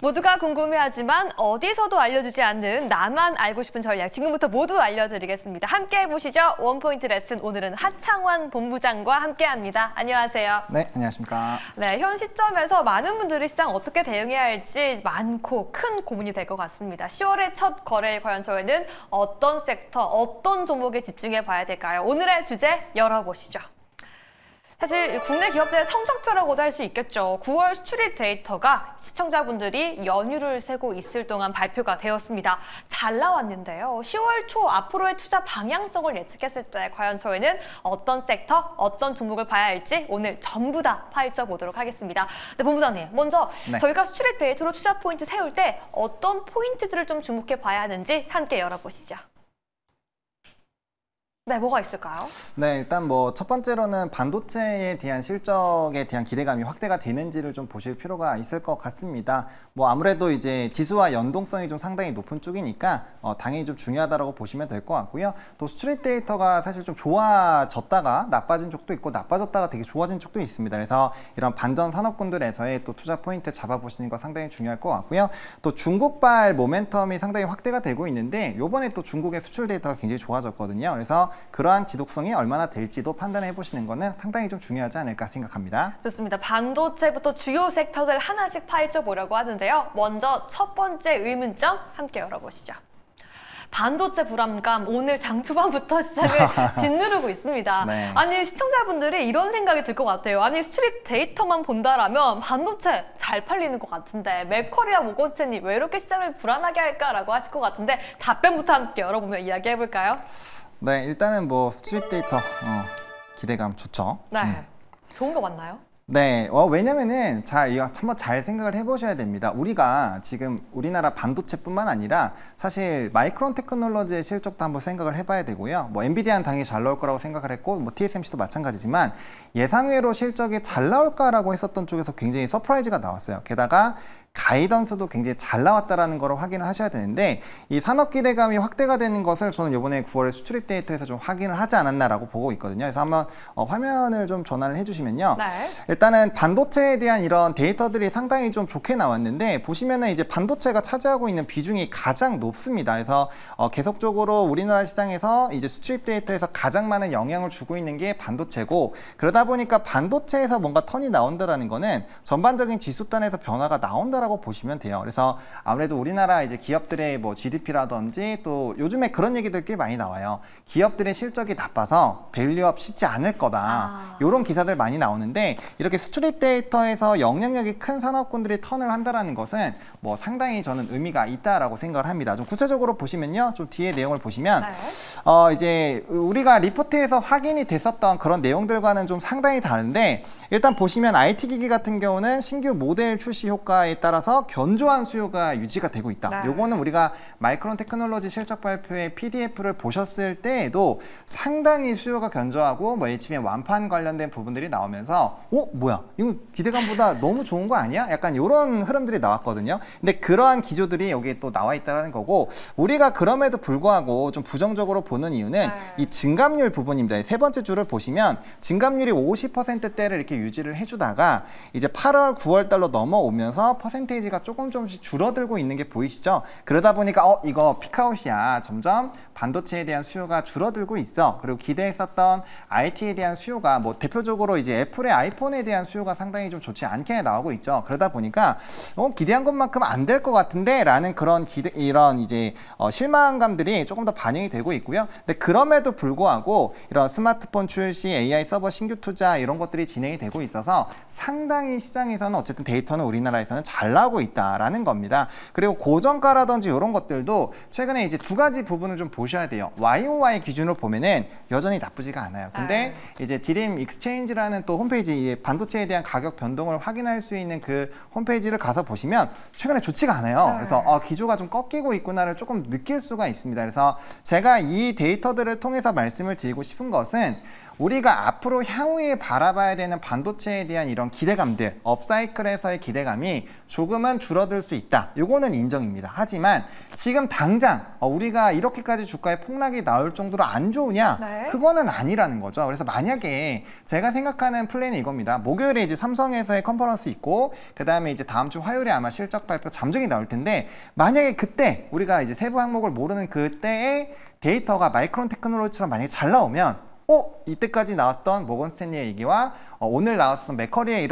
모두가 궁금해하지만 어디서도 알려주지 않는 나만 알고 싶은 전략 지금부터 모두 알려드리겠습니다. 함께 해보시죠. 원포인트 레슨 오늘은 하창환 본부장과 함께합니다. 안녕하세요. 네, 안녕하십니까. 네, 현 시점에서 많은 분들이 시장 어떻게 대응해야 할지 많고 큰 고민이 될 것 같습니다. 10월의 첫 거래일 과연서에는 어떤 섹터, 어떤 종목에 집중해 봐야 될까요? 오늘의 주제 열어보시죠. 사실 국내 기업들의 성적표라고도 할 수 있겠죠. 9월 수출입 데이터가 시청자분들이 연휴를 세고 있을 동안 발표가 되었습니다. 잘 나왔는데요. 10월 초 앞으로의 투자 방향성을 예측했을 때 과연서에는 어떤 섹터, 어떤 종목을 봐야 할지 오늘 전부 다 파헤쳐 보도록 하겠습니다. 네, 본부장님, 먼저 저희가 수출입 데이터로 투자 포인트 세울 때 어떤 포인트들을 좀 주목해 봐야 하는지 함께 열어보시죠. 네, 뭐가 있을까요? 네, 일단 뭐 첫 번째로는 반도체에 대한 실적에 대한 기대감이 확대가 되는지를 좀 보실 필요가 있을 것 같습니다. 뭐 아무래도 이제 지수와 연동성이 좀 상당히 높은 쪽이니까 당연히 좀 중요하다고 보시면 될 것 같고요. 또 수출입 데이터가 사실 좀 좋아졌다가 나빠진 쪽도 있고 나빠졌다가 되게 좋아진 쪽도 있습니다. 그래서 이런 반전 산업군들에서의 또 투자 포인트 잡아보시는 거 상당히 중요할 것 같고요. 또 중국발 모멘텀이 상당히 확대가 되고 있는데 요번에 또 중국의 수출 데이터가 굉장히 좋아졌거든요. 그래서 그러한 지속성이 얼마나 될지도 판단해 보시는 거는 상당히 좀 중요하지 않을까 생각합니다. 좋습니다. 반도체부터 주요 섹터들 하나씩 파헤쳐 보려고 하는데요. 먼저 첫 번째 의문점 함께 열어보시죠. 반도체 불안감 오늘 장 초반부터 시장을 짓누르고 있습니다. 네. 아니 시청자분들이 이런 생각이 들 것 같아요. 아니 수출입 데이터만 본다라면 반도체 잘 팔리는 것 같은데 맥쿼리와 모건스탠리 왜 이렇게 시장을 불안하게 할까라고 하실 것 같은데 답변부터 함께 열어보며 이야기해 볼까요? 네, 일단은 뭐 수출입 데이터 기대감 좋죠. 네, 좋은 거 맞나요? 네, 왜냐면은 이거 한번 잘 생각을 해보셔야 됩니다. 우리가 지금 우리나라 반도체뿐만 아니라 사실 마이크론 테크놀로지의 실적도 한번 생각을 해봐야 되고요. 뭐 엔비디아는 당연히 잘 나올 거라고 생각을 했고, 뭐 TSMC도 마찬가지지만 예상외로 실적이 잘 나올까라고 했었던 쪽에서 굉장히 서프라이즈가 나왔어요. 게다가 가이던스도 굉장히 잘 나왔다라는 걸 확인을 하셔야 되는데 이 산업 기대감이 확대가 되는 것을 저는 이번에 9월에 수출입 데이터에서 좀 확인을 하지 않았나라고 보고 있거든요. 그래서 한번 화면을 좀 전환을 해주시면요. 네. 일단은 반도체에 대한 이런 데이터들이 상당히 좀 좋게 나왔는데 보시면은 이제 반도체가 차지하고 있는 비중이 가장 높습니다. 그래서 계속적으로 우리나라 시장에서 이제 수출입 데이터에서 가장 많은 영향을 주고 있는 게 반도체고 그러다 보니까 반도체에서 뭔가 턴이 나온다라는 거는 전반적인 지수단에서 변화가 나온다라고 보시면 돼요. 그래서 아무래도 우리나라 이제 기업들의 뭐 GDP라든지 또 요즘에 그런 얘기들 꽤 많이 나와요. 기업들의 실적이 나빠서 밸류업 쉽지 않을 거다. 이런 기사들 많이 나오는데 이렇게 수출입 데이터에서 영향력이 큰 산업군들이 턴을 한다라는 것은 뭐 상당히 저는 의미가 있다라고 생각을 합니다. 좀 구체적으로 보시면요. 좀 뒤에 내용을 보시면 이제 우리가 리포트에서 확인이 됐었던 그런 내용들과는 좀 상당히 다른데 일단 보시면 IT 기기 같은 경우는 신규 모델 출시 효과에 따라서 견조한 수요가 유지가 되고 있다. 요거는 우리가 마이크론 테크놀로지 실적 발표의 PDF를 보셨을 때에도 상당히 수요가 견조하고 뭐 HBM 완판 관련된 부분들이 나오면서 뭐야 이거 기대감보다 너무 좋은 거 아니야? 약간 이런 흐름들이 나왔거든요. 근데 그러한 기조들이 여기에 또 나와 있다는 거고 우리가 그럼에도 불구하고 좀 부정적으로 보는 이유는 이 증감률 부분입니다. 세 번째 줄을 보시면 증감률이 50%대를 이렇게 유지를 해주다가 이제 8월, 9월 달로 넘어오면서 퍼센테이지가 조금씩 줄어들고 있는 게 보이시죠? 그러다 보니까 이거 피크아웃이야. 점점 반도체에 대한 수요가 줄어들고 있어. 그리고 기대했었던 IT에 대한 수요가 뭐 대표적으로 이제 애플의 아이폰에 대한 수요가 상당히 좀 좋지 않게 나오고 있죠. 그러다 보니까 기대한 것만큼 안 될 것 같은데 라는 그런 이런 이제 실망감들이 조금 더 반영이 되고 있고요. 근데 그럼에도 불구하고 이런 스마트폰 출시, AI 서버 신규 투자 이런 것들이 진행이 되고 있어서 상당히 시장에서는 어쨌든 데이터는 우리나라에서는 잘 나오고 있다라는 겁니다. 그리고 고정가라든지 이런 것들도 최근에 이제 두 가지 부분을 좀 보셔야 돼요. YOY 기준으로 보면은 여전히 나쁘지가 않아요. 근데 이제 디림 익스체인지라는 또 홈페이지 반도체에 대한 가격 변동을 확인할 수 있는 그 홈페이지를 가서 보시면 최근에 좋지가 않아요. 그래서 기조가 좀 꺾이고 있구나를 조금 느낄 수가 있습니다. 그래서 제가 이 데이터들을 통해서 말씀을 드리고 싶은 것은 우리가 앞으로 향후에 바라봐야 되는 반도체에 대한 이런 기대감들, 업사이클에서의 기대감이 조금은 줄어들 수 있다. 요거는 인정입니다. 하지만 지금 당장 우리가 이렇게까지 주가에 폭락이 나올 정도로 안 좋으냐? 네. 그거는 아니라는 거죠. 그래서 만약에 제가 생각하는 플랜은 이겁니다. 목요일에 이제 삼성에서의 컨퍼런스 있고 그 다음에 이제 다음 주 화요일에 아마 실적 발표 잠정이 나올 텐데 만약에 그때 우리가 이제 세부 항목을 모르는 그때의 데이터가 마이크론 테크놀로지처럼 만약에 잘 나오면 이때까지 나왔던 모건 스탠리의 얘기와 오늘 나왔던 맥커리의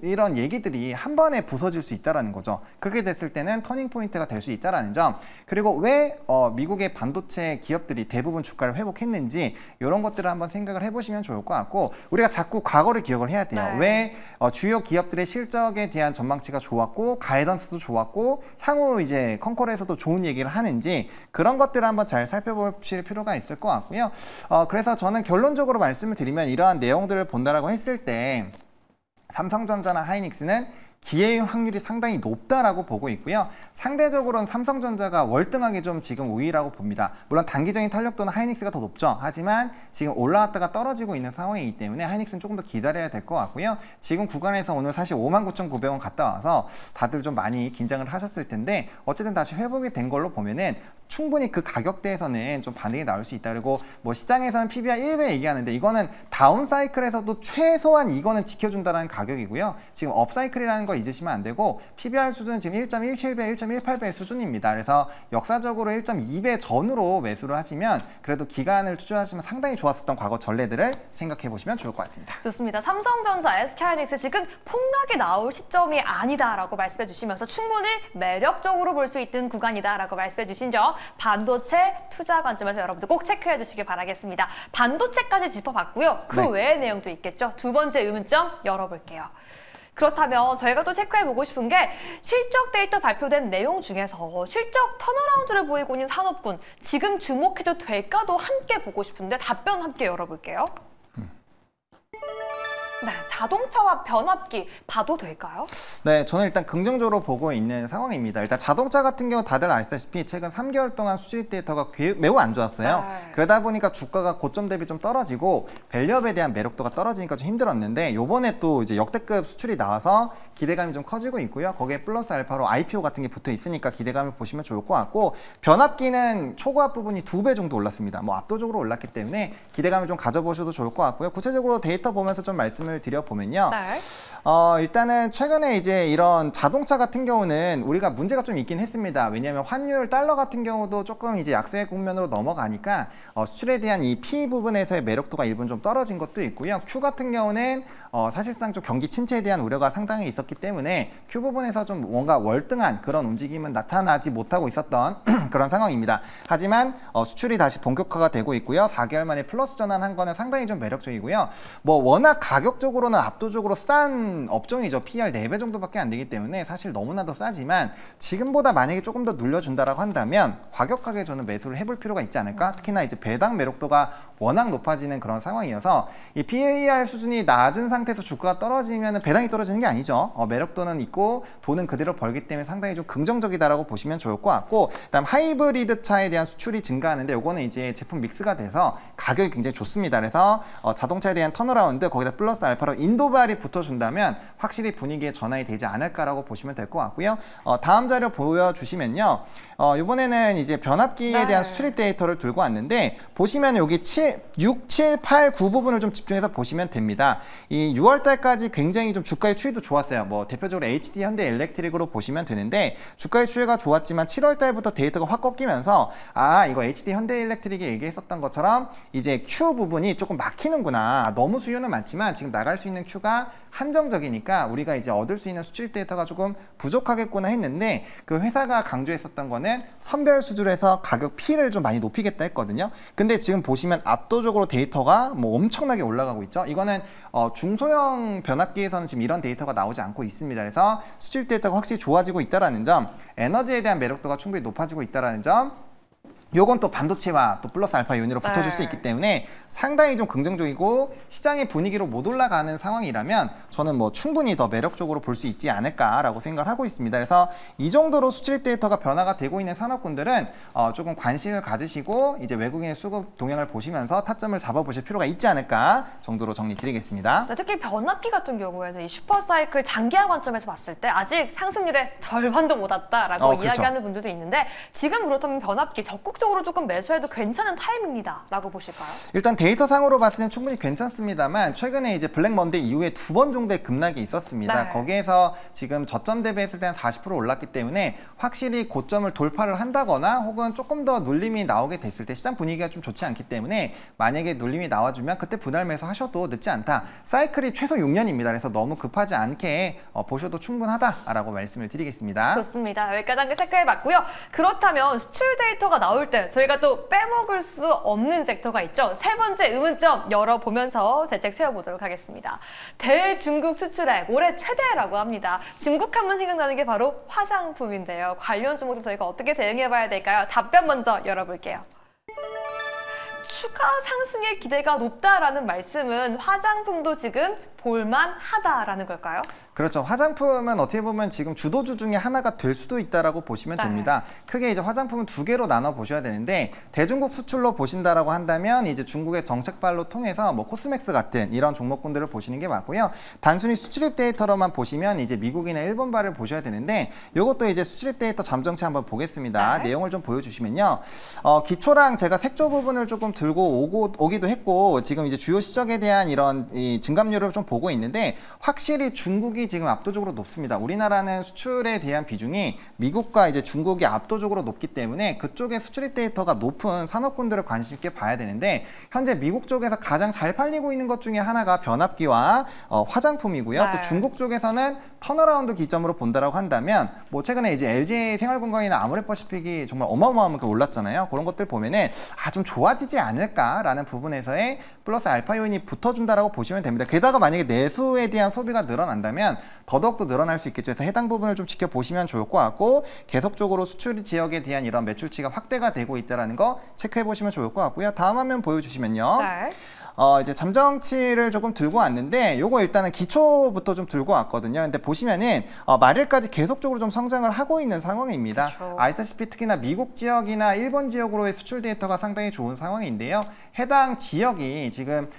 이런 얘기들이 한 번에 부서질 수 있다는 거죠. 그렇게 됐을 때는 터닝 포인트가 될 수 있다는 점. 그리고 왜 미국의 반도체 기업들이 대부분 주가를 회복했는지 이런 것들을 한번 생각을 해보시면 좋을 것 같고 우리가 자꾸 과거를 기억을 해야 돼요. 네. 왜 주요 기업들의 실적에 대한 전망치가 좋았고 가이던스도 좋았고 향후 이제 컨콜에서도 좋은 얘기를 하는지 그런 것들을 한번 잘 살펴보실 필요가 있을 것 같고요. 그래서 저는 결론적으로 말씀을 드리면 이러한 내용들을 본다라고 했을 때 삼성전자나 하이닉스는 기회의 확률이 상당히 높다라고 보고 있고요. 상대적으로는 삼성전자가 월등하게 좀 지금 우위라고 봅니다. 물론 단기적인 탄력도는 하이닉스가 더 높죠. 하지만 지금 올라왔다가 떨어지고 있는 상황이기 때문에 하이닉스는 조금 더 기다려야 될 것 같고요. 지금 구간에서 오늘 사실 59,900원 갔다 와서 다들 좀 많이 긴장을 하셨을 텐데 어쨌든 다시 회복이 된 걸로 보면은 충분히 그 가격대에서는 좀 반등이 나올 수 있다. 그리고 뭐 시장에서는 PBR 1배 얘기하는데 이거는 다운 사이클에서도 최소한 이거는 지켜준다는 가격이고요. 지금 업 사이클이라는 거 잊으시면 안 되고 PBR 수준은 지금 1.17배, 1.18배 수준입니다. 그래서 역사적으로 1.2배 전으로 매수를 하시면 그래도 기간을 투자하시면 상당히 좋았었던 과거 전례들을 생각해 보시면 좋을 것 같습니다. 좋습니다. 삼성전자, SK하이닉스 지금 폭락이 나올 시점이 아니다라고 말씀해 주시면서 충분히 매력적으로 볼 수 있는 구간이다라고 말씀해 주신 점 반도체 투자 관점에서 여러분들 꼭 체크해 주시길 바라겠습니다. 반도체까지 짚어봤고요. 그 네. 외의 내용도 있겠죠. 두 번째 의문점 열어볼게요. 그렇다면 저희가 또 체크해보고 싶은 게 실적 데이터 발표된 내용 중에서 실적 턴어라운드를 보이고 있는 산업군 지금 주목해도 될까도 함께 보고 싶은데 답변 함께 열어볼게요. 네, 자동차와 변압기 봐도 될까요? 네, 저는 일단 긍정적으로 보고 있는 상황입니다. 일단 자동차 같은 경우 다들 아시다시피 최근 3개월 동안 수출입 데이터가 매우 안 좋았어요. 네. 그러다 보니까 주가가 고점 대비 좀 떨어지고 밸류업에 대한 매력도가 떨어지니까 좀 힘들었는데 요번에 또 이제 역대급 수출이 나와서 기대감이 좀 커지고 있고요. 거기에 플러스 알파로 IPO 같은 게 붙어 있으니까 기대감을 보시면 좋을 것 같고 변압기는 초고압 부분이 2배 정도 올랐습니다. 뭐 압도적으로 올랐기 때문에 기대감을 좀 가져보셔도 좋을 것 같고요. 구체적으로 데이터 보면서 좀 말씀을 드려보면요. 네. 일단은 최근에 이제 이런 자동차 같은 경우는 우리가 문제가 좀 있긴 했습니다. 왜냐하면 환율 달러 같은 경우도 조금 이제 약세 국면으로 넘어가니까 수출에 대한 이 P 부분에서의 매력도가 일부는 좀 떨어진 것도 있고요. Q 같은 경우는 사실상 좀 경기 침체에 대한 우려가 상당히 있었기 때문에 Q 부분에서 좀 뭔가 월등한 그런 움직임은 나타나지 못하고 있었던 그런 상황입니다. 하지만 수출이 다시 본격화가 되고 있고요. 4개월 만에 플러스 전환한 거는 상당히 좀 매력적이고요. 뭐 워낙 가격적으로는 압도적으로 싼 업종이죠. PR 4배 정도밖에 안 되기 때문에 사실 너무나도 싸지만 지금보다 만약에 조금 더 눌려준다라고 한다면 과격하게 저는 매수를 해볼 필요가 있지 않을까? 특히나 이제 배당 매력도가 워낙 높아지는 그런 상황이어서 이 PAR 수준이 낮은 상태에서 주가가 떨어지면 배당이 떨어지는 게 아니죠. 매력도는 있고 돈은 그대로 벌기 때문에 상당히 좀 긍정적이다라고 보시면 좋을 것 같고 그다음 하이브리드 차에 대한 수출이 증가하는데 요거는 이제 제품 믹스가 돼서 가격이 굉장히 좋습니다. 그래서 자동차에 대한 턴어라운드 거기다 플러스 알파로 인도발이 붙어준다면 확실히 분위기에 전환이 되지 않을까라고 보시면 될 것 같고요. 다음 자료 보여주시면요. 이번에는 이제 변압기에 대한 수출입 데이터를 들고 왔는데 보시면 여기 6, 7, 8, 9 부분을 좀 집중해서 보시면 됩니다. 이 6월 달까지 굉장히 좀 주가의 추이도 좋았어요. 뭐 대표적으로 HD 현대 일렉트릭으로 보시면 되는데 주가의 추이가 좋았지만 7월 달부터 데이터가 확 꺾이면서 이거 HD 현대 일렉트릭이 얘기했었던 것처럼 이제 Q 부분이 조금 막히는구나. 너무 수요는 많지만 지금 나갈 수 있는 Q가 한정적이니까 우리가 이제 얻을 수 있는 수출입 데이터가 조금 부족하겠구나 했는데 그 회사가 강조했었던 거는 선별 수준에서 가격 P를 좀 많이 높이겠다 했거든요. 근데 지금 보시면 압도적으로 데이터가 뭐 엄청나게 올라가고 있죠. 이거는 중소형 변압기에서는 지금 이런 데이터가 나오지 않고 있습니다. 그래서 수출입 데이터가 확실히 좋아지고 있다는 점, 에너지에 대한 매력도가 충분히 높아지고 있다는 점, 요건 또 반도체와 또 플러스 알파 요인으로 붙어줄 수 있기 때문에 상당히 좀 긍정적이고 시장의 분위기로 못 올라가는 상황이라면 저는 뭐 충분히 더 매력적으로 볼 수 있지 않을까라고 생각을 하고 있습니다. 그래서 이 정도로 수출입 데이터가 변화가 되고 있는 산업군들은 조금 관심을 가지시고 이제 외국인의 수급 동향을 보시면서 타점을 잡아보실 필요가 있지 않을까 정도로 정리드리겠습니다. 특히 변압기 같은 경우에는 이 슈퍼사이클 장기화 관점에서 봤을 때 아직 상승률의 절반도 못 왔다라고 그렇죠. 이야기하는 분들도 있는데 지금 그렇다면 변압기 적극적으로 조금 매수해도 괜찮은 타이밍이다라고 보실까요? 일단 데이터상으로 봤을 때는 충분히 괜찮습니다만 최근에 이제 블랙 먼데이 이후에 2번 정도의 급락이 있었습니다. 네. 거기에서 지금 저점 대비했을 때 한 40% 올랐기 때문에 확실히 고점을 돌파를 한다거나 혹은 조금 더 눌림이 나오게 됐을 때 시장 분위기가 좀 좋지 않기 때문에 만약에 눌림이 나와주면 그때 분할 매수 하셔도 늦지 않다. 사이클이 최소 6년입니다. 그래서 너무 급하지 않게 보셔도 충분하다라고 말씀을 드리겠습니다. 좋습니다. 여기까지 한개 체크해봤고요. 그렇다면 수출 데이터가 나올 때 저희가 또 빼먹을 수 없는 섹터가 있죠. 세 번째 의문점 열어보면서 대책 세워보도록 하겠습니다. 대중국 수출액 올해 최대라고 합니다. 중국 하면 생각나는 게 바로 화장품인데요. 관련 종목도 저희가 어떻게 대응해봐야 될까요? 답변 먼저 열어볼게요. 추가 상승의 기대가 높다라는 말씀은 화장품도 지금 볼만하다라는 걸까요? 그렇죠. 화장품은 어떻게 보면 지금 주도주 중에 하나가 될 수도 있다라고 보시면 됩니다. 크게 이제 화장품은 두 개로 나눠 보셔야 되는데 대중국 수출로 보신다라고 한다면 이제 중국의 정책발로 통해서 뭐 코스맥스 같은 이런 종목군들을 보시는 게 맞고요. 단순히 수출입 데이터로만 보시면 이제 미국이나 일본발을 보셔야 되는데 이것도 이제 수출입 데이터 잠정치 한번 보겠습니다. 내용을 좀 보여주시면요. 기초랑 제가 색조 부분을 조금 들고 오기도 했고 지금 이제 주요 시적에 대한 이런 이 증감률을 좀 보고 있는데 확실히 중국이 지금 압도적으로 높습니다. 우리나라는 수출에 대한 비중이 미국과 이제 중국이 압도적으로 높기 때문에 그쪽의 수출입 데이터가 높은 산업군들을 관심 있게 봐야 되는데 현재 미국 쪽에서 가장 잘 팔리고 있는 것 중에 하나가 변압기와 화장품이고요. 또 중국 쪽에서는 턴어라운드 기점으로 본다라고 한다면 뭐 최근에 이제 LG 생활건강이나 아모레퍼시픽이 정말 어마어마하게 올랐잖아요. 그런 것들 보면은 좀 좋아지지 않을까라는 부분에서의 플러스 알파 요인이 붙어준다라고 보시면 됩니다. 게다가 만약에 내수에 대한 소비가 늘어난다면 더더욱더 늘어날 수 있겠죠. 그래서 해당 부분을 좀 지켜보시면 좋을 것 같고 계속적으로 수출 지역에 대한 이런 매출치가 확대가 되고 있다는 거 체크해 보시면 좋을 것 같고요. 다음 화면 보여주시면요. 이제 잠정치를 조금 들고 왔는데 요거 일단은 기초부터 좀 들고 왔거든요. 근데 보시면은 말일까지 계속적으로 좀 성장을 하고 있는 상황입니다. 아시다시피 특히나 미국 지역이나 일본 지역으로의 수출 데이터가 상당히 좋은 상황인데요. 해당 지역이 지금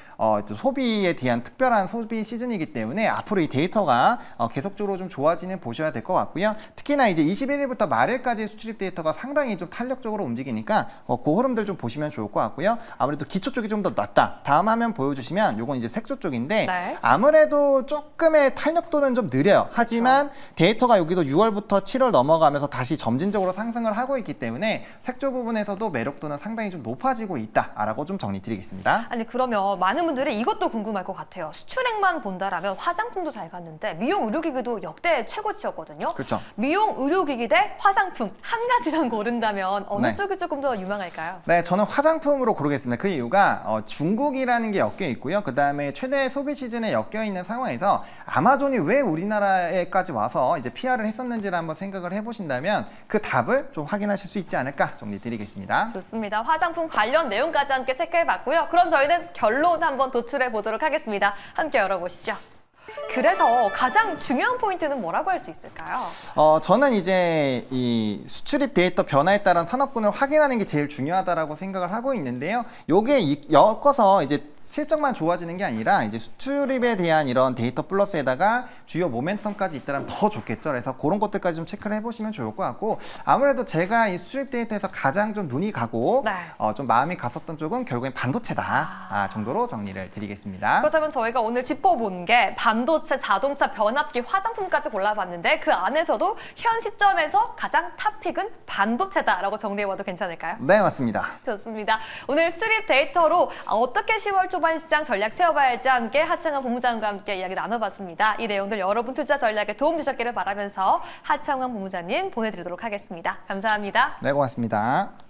소비에 대한 특별한 소비 시즌이기 때문에 앞으로 이 데이터가 계속적으로 좀 좋아지는 보셔야 될 것 같고요. 특히나 이제 21일부터 말일까지 수출입 데이터가 상당히 좀 탄력적으로 움직이니까 그 흐름들 좀 보시면 좋을 것 같고요. 아무래도 기초 쪽이 좀 더 낫다. 다음 화면 보여주시면 요건 이제 색조 쪽인데 아무래도 조금의 탄력도는 좀 느려요. 하지만 데이터가 여기도 6월부터 7월 넘어가면서 다시 점진적으로 상승을 하고 있기 때문에 색조 부분에서도 매력도는 상당히 좀 높아지고 있다라고 좀 정리드리겠습니다. 아니 그러면 많은 분들이 이것도 궁금할 것 같아요. 수출액만 본다라면 화장품도 잘 갔는데 미용 의료기기도 역대 최고치였거든요. 그렇죠. 미용 의료기기 대 화장품 한 가지만 고른다면 어느 쪽이 조금 더 유망할까요? 네, 저는 화장품으로 고르겠습니다. 그 이유가 중국이라는 게 엮여 있고요. 그 다음에 최대 소비 시즌에 엮여 있는 상황에서 아마존이 왜 우리나라에까지 와서 이제 PR을 했었는지를 한번 생각을 해보신다면 그 답을 좀 확인하실 수 있지 않을까 정리드리겠습니다. 좋습니다. 화장품 관련 내용까지 함께 체크해봤고요. 그럼 저희는 결론 한번 도출해 보도록 하겠습니다. 함께 열어보시죠. 그래서 가장 중요한 포인트는 뭐라고 할 수 있을까요? 저는 이제 이 수출입 데이터 변화에 따른 산업군을 확인하는 게 제일 중요하다라고 생각을 하고 있는데요. 요게 엮어서 이제 실적만 좋아지는 게 아니라 이제 수출입에 대한 이런 데이터 플러스에다가 주요 모멘텀까지 있다면 더 좋겠죠. 그래서 그런 것들까지 좀 체크를 해보시면 좋을 것 같고 아무래도 제가 이 수출입 데이터에서 가장 좀 눈이 가고 좀 마음이 갔었던 쪽은 결국엔 반도체다 정도로 정리를 드리겠습니다. 그렇다면 저희가 오늘 짚어본 게 반도체, 자동차, 변압기, 화장품까지 골라봤는데 그 안에서도 현 시점에서 가장 탑픽은 반도체다라고 정리해봐도 괜찮을까요? 네, 맞습니다. 좋습니다. 오늘 수출입 데이터로 어떻게 10월 초반 시장 전략 세워봐야 할지 함께 하창원 본부장과 함께 이야기 나눠봤습니다. 이 내용들 여러분 투자 전략에 도움 되셨기를 바라면서 하창원 본부장님 보내드리도록 하겠습니다. 감사합니다. 네, 고맙습니다.